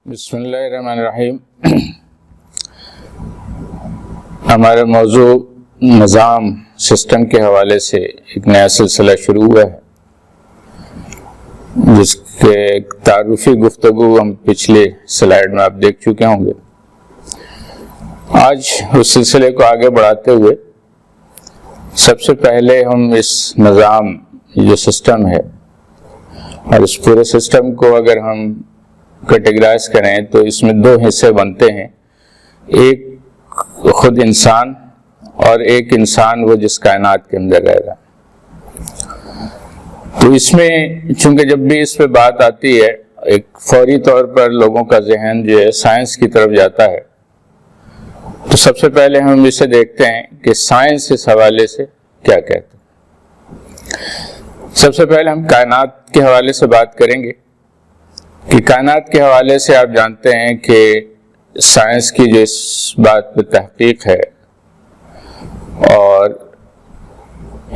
بسم اللہ الرحمن الرحیم۔ ہمارا موضوع نظام سسٹم کے حوالے سے ایک نیا سلسلہ شروع ہوا ہے، جس کے تعارفی گفتگو ہم پچھلے سلائیڈ میں آپ دیکھ چکے ہوں گے۔ آج اس سلسلے کو آگے بڑھاتے ہوئے سب سے پہلے ہم اس نظام جو سسٹم ہے اور اس پورے سسٹم کو اگر ہم کیٹیگرائز کریں تو اس میں دو حصے بنتے ہیں، ایک خود انسان اور ایک انسان وہ جس کائنات کے اندر رہ رہا ہے۔ تو اس میں چونکہ جب بھی اس پہ بات آتی ہے ایک فوری طور پر لوگوں کا ذہن جو ہے سائنس کی طرف جاتا ہے، تو سب سے پہلے ہم اسے دیکھتے ہیں کہ سائنس اس حوالے سے کیا کہتے ہیں۔ سب سے پہلے ہم کائنات کے حوالے سے بات کریں گے کہ کائنات کے حوالے سے آپ جانتے ہیں کہ سائنس کی جو اس بات پہ تحقیق ہے، اور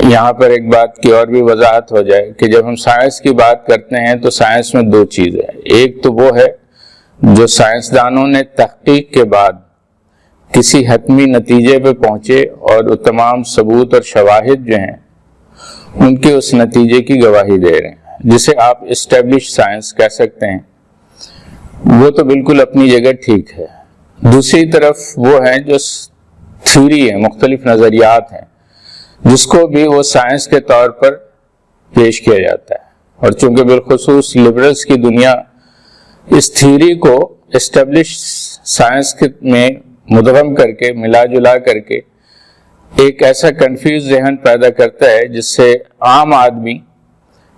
یہاں پر ایک بات کی اور بھی وضاحت ہو جائے کہ جب ہم سائنس کی بات کرتے ہیں تو سائنس میں دو چیزیں ہیں، ایک تو وہ ہے جو سائنسدانوں نے تحقیق کے بعد کسی حتمی نتیجے پہ پہنچے اور وہ تمام ثبوت اور شواہد جو ہیں ان کے اس نتیجے کی گواہی دے رہے ہیں، جسے آپ اسٹیبلش سائنس کہہ سکتے ہیں۔ وہ تو بالکل اپنی جگہ ٹھیک ہے۔ دوسری طرف وہ ہیں جو تھیوری ہیں، مختلف نظریات ہیں، جس کو بھی وہ سائنس کے طور پر پیش کیا جاتا ہے، اور چونکہ بالخصوص لبرلز کی دنیا اس تھیوری کو اسٹیبلش سائنس میں مدغم کر کے ملا جلا کر کے ایک ایسا کنفیوز ذہن پیدا کرتا ہے جس سے عام آدمی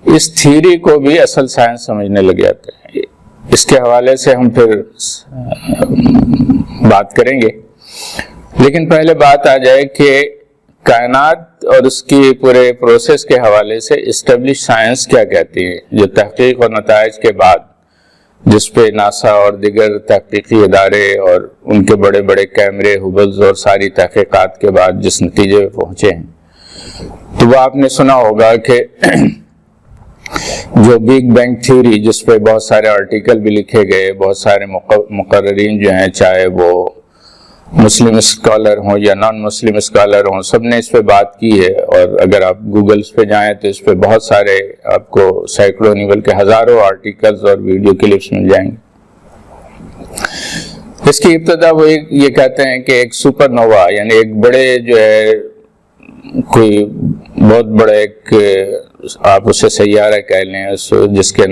اس تھیوری کو بھی اصل سائنس سمجھنے لگ جاتے ہیں۔ اس کے حوالے سے ہم پھر بات کریں گے، لیکن پہلے بات آ جائے کہ کائنات اور اس کی پورے پروسیس کے حوالے سے اسٹیبلش سائنس کیا کہتی ہے، جو تحقیق اور نتائج کے بعد جس پہ ناسا اور دیگر تحقیقی ادارے اور ان کے بڑے بڑے کیمرے ہبلز اور ساری تحقیقات کے بعد جس نتیجے پہ پہنچے ہیں، تو وہ آپ نے سنا ہوگا کہ جو بگ بینگ تھیوری، جس پہ بہت سارے آرٹیکل بھی لکھے گئے، بہت سارے مقررین جو ہیں، چاہے وہ مسلم اسکالر ہوں یا نان مسلم اسکالر ہوں، سب نے اس پہ بات کی ہے، اور اگر آپ گوگلز پہ جائیں تو اس پہ بہت سارے آپ کو سینکڑوں نہیں بلکہ ہزاروں آرٹیکلز اور ویڈیو کلپس مل جائیں گے۔ اس کی ابتدا وہ یہ کہتے ہیں کہ ایک سپر نووا، یعنی ایک بڑے جو ہے کوئی بہت بڑا ایک آپ اسے سیارہ کہہ لیں، جس کے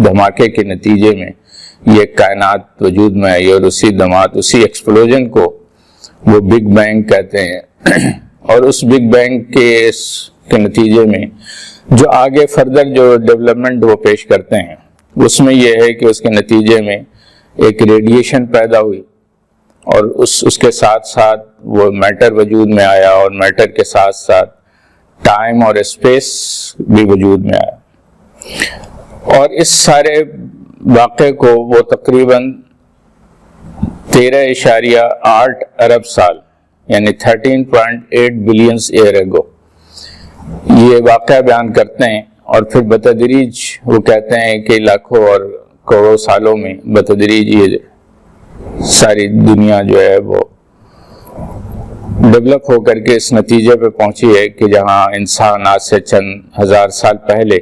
دھماکے کے نتیجے میں یہ کائنات وجود میں آئی، اور اسی اسی ایکسپلوژن کو وہ بگ بینگ کہتے ہیں۔ اور اس بگ بینگ کے نتیجے میں جو آگے فردر جو ڈیولپمنٹ وہ پیش کرتے ہیں، اس میں یہ ہے کہ اس کے نتیجے میں ایک ریڈیشن پیدا ہوئی، اور اس کے ساتھ ساتھ وہ میٹر وجود میں آیا، اور میٹر کے ساتھ ساتھ ٹائم اور اسپیس بھی وجود میں آیا، اور اس سارے واقعے کو وہ تقریباً 13.8 ارب سال یعنی 13.8 بلینز ایئر اگو یہ واقعہ بیان کرتے ہیں، اور پھر بتدریج وہ کہتے ہیں کہ لاکھوں اور کروڑوں سالوں میں بتدریج یہ ساری دنیا جو ہے وہ ڈیولپ ہو کر کے اس نتیجے پہ پہنچی ہے کہ جہاں انسان آج سے چند ہزار سال پہلے،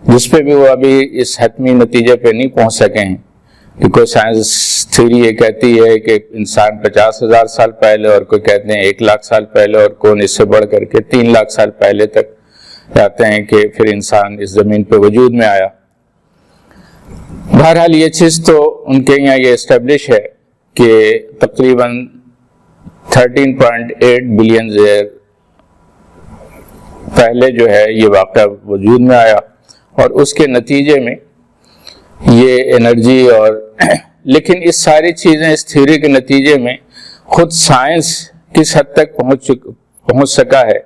جس پہ بھی وہ ابھی اس حتمی نتیجے پہ نہیں پہنچ سکے ہیں کہ کوئی سائنس تھیوری یہ کہتی ہے کہ انسان 50,000 سال پہلے، اور کوئی کہتے ہیں 1,00,000 سال پہلے، اور کون اس سے بڑھ کر کے 3,00,000 سال پہلے تک جاتے ہیں کہ پھر انسان اس زمین پہ وجود میں آیا۔ بہرحال یہ چیز تو ان کے یہاں یہ اسٹیبلش ہے کہ تقریباً 13.8 بلین ایئر پہلے جو ہے یہ واقعہ وجود میں آیا، اور اس کے نتیجے میں یہ انرجی اور لیکن اس ساری چیزیں اس تھیوری کے نتیجے میں خود سائنس کس حد تک پہنچ سکا ہے،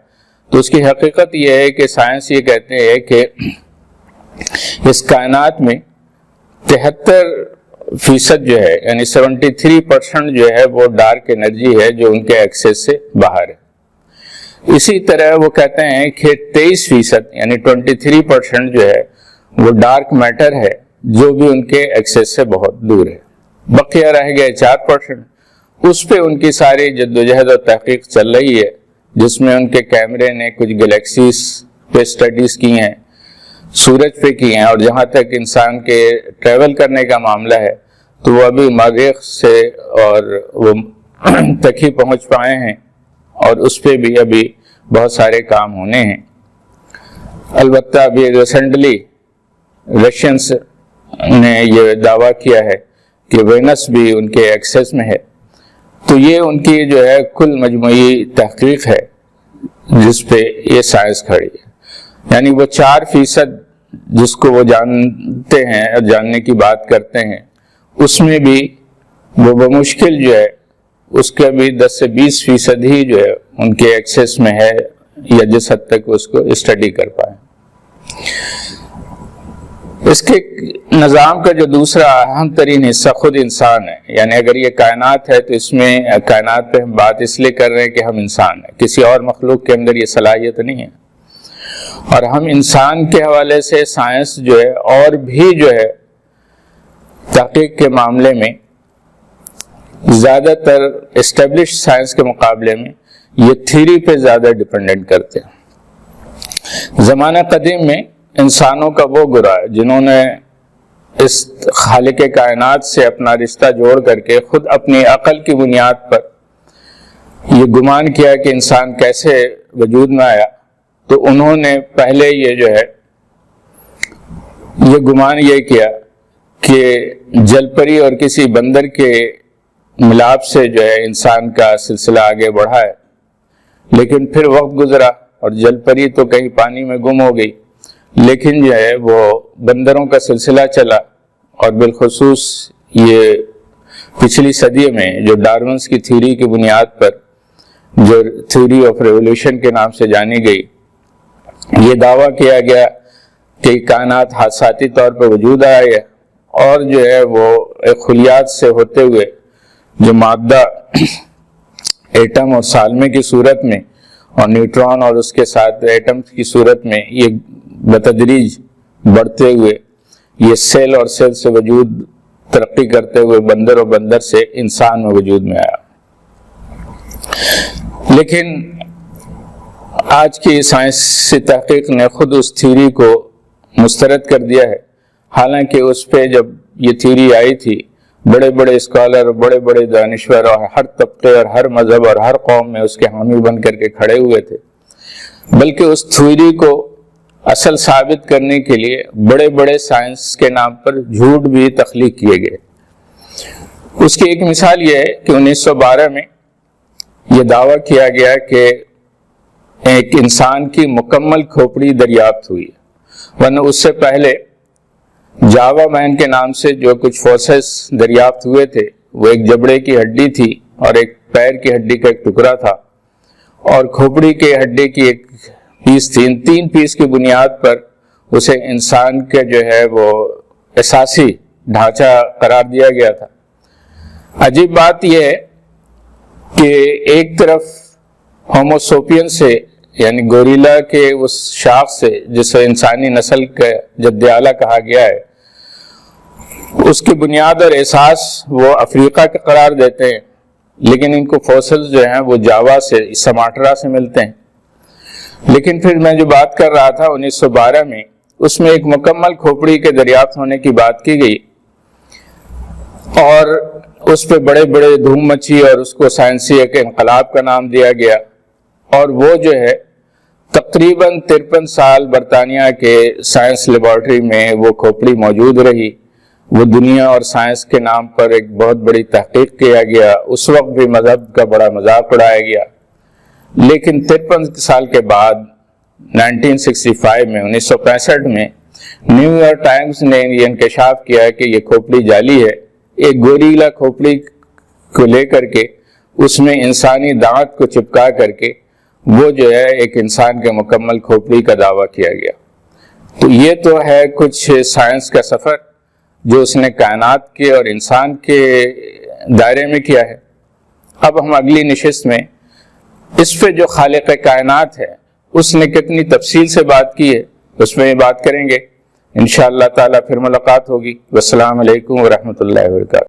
تو اس کی حقیقت یہ ہے کہ سائنس یہ کہتے ہیں کہ اس کائنات میں 73% جو ہے یعنی 73% جو ہے وہ ڈارک انرجی ہے جو ان کے ایکسس سے باہر ہے۔ اسی طرح وہ کہتے ہیں کہ 23% یعنی 23% جو ہے وہ ڈارک میٹر ہے جو بھی ان کے ایکسیس سے بہت دور ہے. بقیہ رہ گئے 4%. اس پہ ان کی ساری جدوجہد اور تحقیق چل رہی ہے، جس میں ان کے کیمرے نے کچھ گلیکسیز پہ سٹڈیز کی ہیں، سورج پہ کی ہیں، اور جہاں تک انسان کے ٹریول کرنے کا معاملہ ہے تو وہ ابھی مریخ سے اور وہ تک ہی پہنچ پائے ہیں، اور اس پہ بھی ابھی بہت سارے کام ہونے ہیں. البتہ ابھی ریسنٹلی رشینس نے یہ دعویٰ کیا ہے کہ وینس بھی ان کے ایکسیس میں ہے. تو یہ ان کی جو ہے کل مجموعی تحقیق ہے جس پہ یہ سائنس کھڑی ہے. یعنی وہ 4% جس کو وہ جانتے ہیں اور جاننے کی بات کرتے ہیں، اس میں بھی وہ بمشکل جو ہے اس کا بھی 10 سے 20% ہی جو ہے ان کے ایکسیس میں ہے، یا جس حد تک اس کو اسٹڈی کر پائے. اس کے نظام کا جو دوسرا اہم ترین حصہ خود انسان ہے. یعنی اگر یہ کائنات ہے تو اس میں کائنات پہ ہم بات اس لیے کر رہے ہیں کہ ہم انسان ہیں، کسی اور مخلوق کے اندر یہ صلاحیت نہیں ہے. اور ہم انسان کے حوالے سے سائنس جو ہے اور بھی جو ہے تحقیق کے معاملے میں زیادہ تر اسٹیبلش سائنس کے مقابلے میں یہ تھیوری پہ زیادہ ڈیپینڈنٹ کرتے ہیں. زمانہ قدیم میں انسانوں کا وہ گروہ جنہوں نے اس خالق کائنات سے اپنا رشتہ جوڑ کر کے خود اپنی عقل کی بنیاد پر یہ گمان کیا کہ انسان کیسے وجود میں آیا، تو انہوں نے پہلے یہ جو ہے یہ گمان یہ کیا کہ جل پری اور کسی بندر کے ملاپ سے جو ہے انسان کا سلسلہ آگے بڑھا ہے. لیکن پھر وقت گزرا اور جل پری تو کہیں پانی میں گم ہو گئی، لیکن جو ہے وہ بندروں کا سلسلہ چلا. اور بالخصوص یہ پچھلی صدی میں جو ڈارونس کی تھیوری کی بنیاد پر جو تھیوری آف ریولوشن کے نام سے جانی گئی، یہ دعویٰ کیا گیا کہ کائنات حادثاتی طور پر وجود آئی ہے، اور جو ہے وہ ایک خلیات سے ہوتے ہوئے جو مادہ ایٹم اور سالمے کی صورت میں اور نیوٹران اور اس کے ساتھ ایٹم کی صورت میں یہ بتدریج بڑھتے ہوئے یہ سیل اور سیل سے وجود ترقی کرتے ہوئے بندر اور بندر سے انسان میں وجود میں آیا. لیکن آج کی سائنسی تحقیق نے خود اس تھیوری کو مسترد کر دیا ہے. حالانکہ اس پہ جب یہ تھیوری آئی تھی بڑے بڑے اسکالر، بڑے بڑے دانشور اور ہر طبقے اور ہر مذہب اور ہر قوم میں اس کے حامی بن کر کے کھڑے ہوئے تھے. بلکہ اس تھیوری کو اصل ثابت کرنے کے لیے بڑے بڑے سائنس کے نام پر جھوٹ بھی تخلیق کیے گئے. اس کی ایک مثال یہ ہے کہ 1912 میں یہ دعویٰ کیا گیا کہ ایک انسان کی مکمل کھوپڑی دریافت ہوئی ہے، ورنہ اس سے پہلے جاوا مین کے نام سے جو کچھ فوسلز دریافت ہوئے تھے وہ ایک جبڑے کی ہڈی تھی اور ایک پیر کی ہڈی کا ایک ٹکڑا تھا، اور کھوپڑی کے ہڈی کی ایک پیس تھی. ان 3 پیس کی بنیاد پر اسے انسان کے جو ہے وہ اساسی ڈھانچہ قرار دیا گیا تھا. عجیب بات یہ ہے کہ ایک طرف ہوموسوپین سے یعنی گوریلا کے اس شاخ سے جسے انسانی نسل کا جد اعلیٰ کہا گیا ہے، اس کی بنیاد اور احساس وہ افریقہ کا قرار دیتے ہیں، لیکن ان کو فوسلز جو ہیں وہ جاوا سے، سماٹرا سے ملتے ہیں. لیکن پھر میں جو بات کر رہا تھا 1912 میں، اس میں ایک مکمل کھوپڑی کے دریافت ہونے کی بات کی گئی، اور اس پہ بڑے بڑے دھوم مچی اور اس کو سائنسی ایک انقلاب کا نام دیا گیا. اور وہ جو ہے تقریباً 53 سال برطانیہ کے سائنس لیبارٹری میں وہ کھوپڑی موجود رہی. وہ دنیا اور سائنس کے نام پر ایک بہت بڑی تحقیق کیا گیا. اس وقت بھی مذہب کا بڑا مذاق اڑایا گیا. لیکن 53 سال کے بعد 1965 میں 1965 میں نیو یارک ٹائمز نے یہ انکشاف کیا کہ یہ کھوپڑی جعلی ہے. ایک گوریلا کھوپڑی کو لے کر کے اس میں انسانی دانت کو چپکا کر کے وہ جو ہے ایک انسان کے مکمل کھوپڑی کا دعویٰ کیا گیا. تو یہ تو ہے کچھ سائنس کا سفر جو اس نے کائنات کے اور انسان کے دائرے میں کیا ہے. اب ہم اگلی نشست میں اس پہ جو خالق کائنات ہے اس نے کتنی تفصیل سے بات کی ہے اس میں یہ بات کریں گے. انشاءاللہ تعالی پھر ملاقات ہوگی. والسلام علیکم ورحمۃ اللہ وبرکاتہ.